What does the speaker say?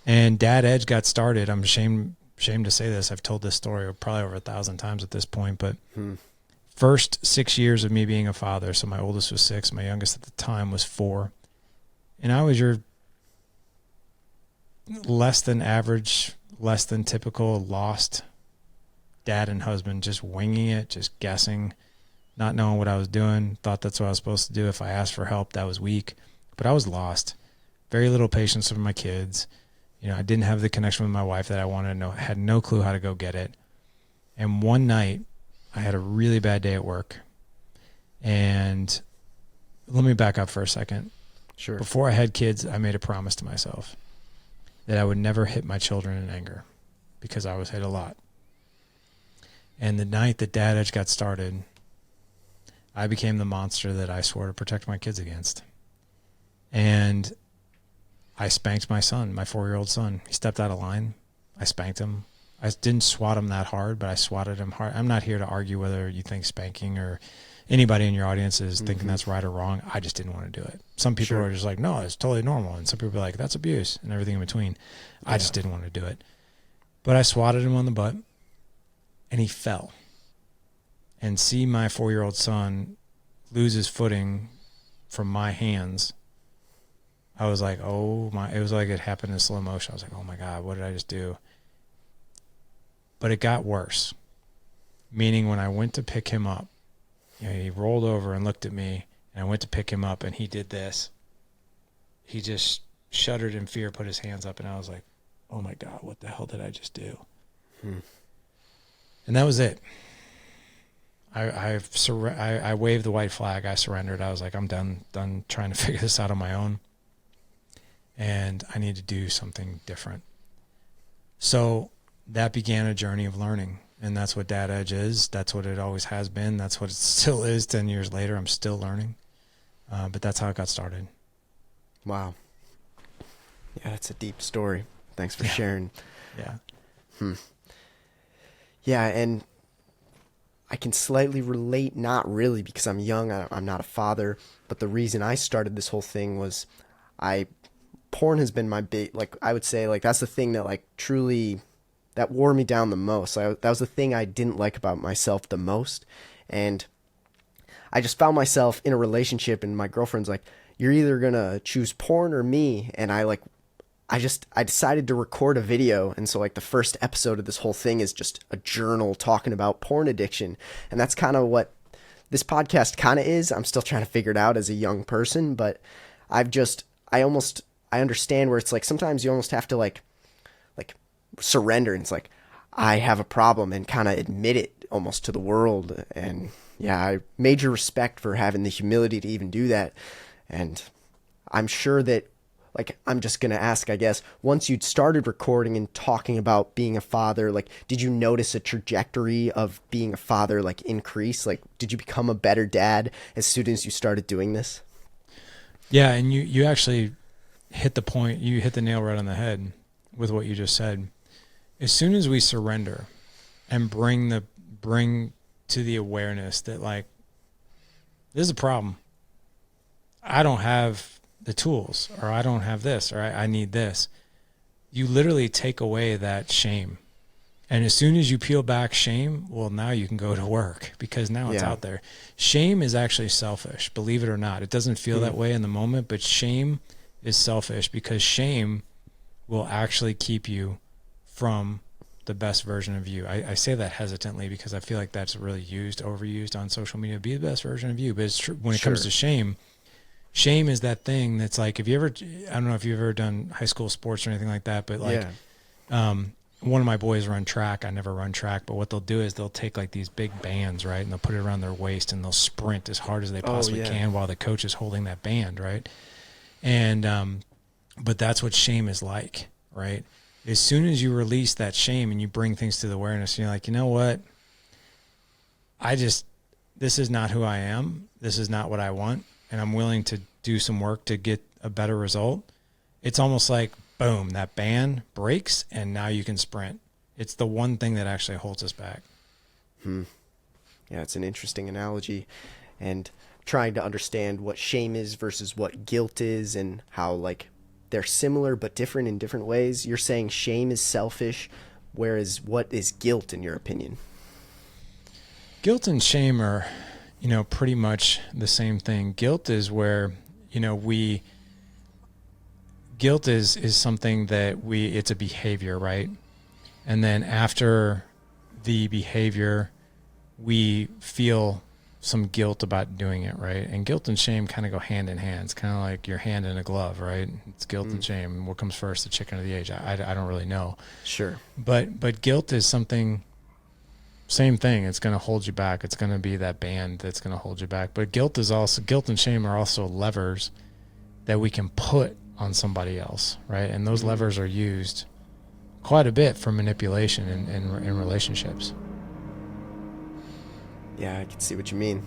And Dad Edge got started. I'm ashamed to say this. I've told this story probably over 1,000 times at this point, but first 6 years of me being a father. So my oldest was 6. My youngest at the time was 4. And I was your less than average, less than typical lost dad and husband, just winging it, just guessing, not knowing what I was doing. Thought that's what I was supposed to do. If I asked for help, that was weak. But I was lost. Very little patience with my kids. You know, I didn't have the connection with my wife that I wanted to know. Had no clue how to go get it. And one night, I had a really bad day at work. And let me back up for a second. Sure. Before I had kids, I made a promise to myself that I would never hit my children in anger, because I was hit a lot. And the night that Dad Edge got started, I became the monster that I swore to protect my kids against. And I spanked my son, my 4-year-old son. He stepped out of line. I spanked him. I didn't swat him that hard, but I swatted him hard. I'm not here to argue whether you think spanking or anybody in your audience is thinking that's right or wrong. I just didn't want to do it. Some people are just like, no, it's totally normal. And some people are like, that's abuse, and everything in between. I just didn't want to do it. But I swatted him on the butt, and he fell. And see my 4-year-old son lose his footing from my hands, I was like, oh my, it was like it happened in slow motion. I was like, oh my God, what did I just do? But it got worse. Meaning when I went to pick him up, you know, he rolled over and looked at me, and I went to pick him up, and he did this. He just shuddered in fear, put his hands up, and I was like, oh my God, what the hell did I just do? And that was it. I waved the white flag. I surrendered. I was like, I'm done trying to figure this out on my own. And I need to do something different. So that began a journey of learning. And that's what Dad Edge is. That's what it always has been. That's what it still is 10 years later. I'm still learning. But that's how it got started. Wow. Yeah, that's a deep story. Thanks for sharing. Yeah. Yeah, and I can slightly relate, not really, because I'm young. I'm not a father. But the reason I started this whole thing was porn has been my big, like, I would say, like, that's the thing that, like, truly, that wore me down the most. That was the thing I didn't like about myself the most. And I just found myself in a relationship, and my girlfriend's like, you're either going to choose porn or me. And I decided to record a video. And so, like, the first episode of this whole thing is just a journal talking about porn addiction. And that's kind of what this podcast kind of is. I'm still trying to figure it out as a young person, but I understand where it's like, sometimes you almost have to like surrender. And it's like, I have a problem, and kind of admit it almost to the world. And yeah, I major respect for having the humility to even do that. And I'm sure that, like, I'm just going to ask, I guess, once you'd started recording and talking about being a father, like, did you notice a trajectory of being a father, like, increase? Like, did you become a better dad as soon as you started doing this? Yeah. And you actually hit the point. You hit the nail right on the head with what you just said. As soon as we surrender and bring to the awareness that, like, this is a problem. I don't have the tools, or I don't have this, or I need this. You literally take away that shame. And as soon as you peel back shame, well, now you can go to work, because now it's out there. Shame is actually selfish, believe it or not. It doesn't feel that way in the moment, but shame is selfish, because shame will actually keep you from the best version of you. I say that hesitantly, because I feel like that's really overused on social media. Be the best version of you. But it's true when it comes to shame. Shame is that thing that's like, I don't know if you've ever done high school sports or anything like that, but like, one of my boys run track. I never run track, but what they'll do is they'll take like these big bands, right? And they'll put it around their waist, and they'll sprint as hard as they possibly can while the coach is holding that band, right? And, but that's what shame is like, right? As soon as you release that shame and you bring things to the awareness, and you're like, you know what? This is not who I am. This is not what I want. And I'm willing to do some work to get a better result. It's almost like, boom, that band breaks, and now you can sprint. It's the one thing that actually holds us back. Yeah, it's an interesting analogy. And trying to understand what shame is versus what guilt is, and how, like, they're similar but different in different ways. You're saying shame is selfish, whereas what is guilt in your opinion? Guilt and shame are, pretty much the same thing. Guilt is where, guilt is something that it's a behavior, right? And then after the behavior, we feel some guilt about doing it, right? And guilt and shame kind of go hand in hand. It's kind of like your hand in a glove, right? It's guilt and shame. What comes first, the chicken or the egg? I don't really know. Sure. But guilt is something, same thing. It's going to hold you back. It's going to be that band that's going to hold you back. But guilt and shame are also levers that we can put on somebody else, right? And those levers are used quite a bit for manipulation in relationships. Yeah, I can see what you mean.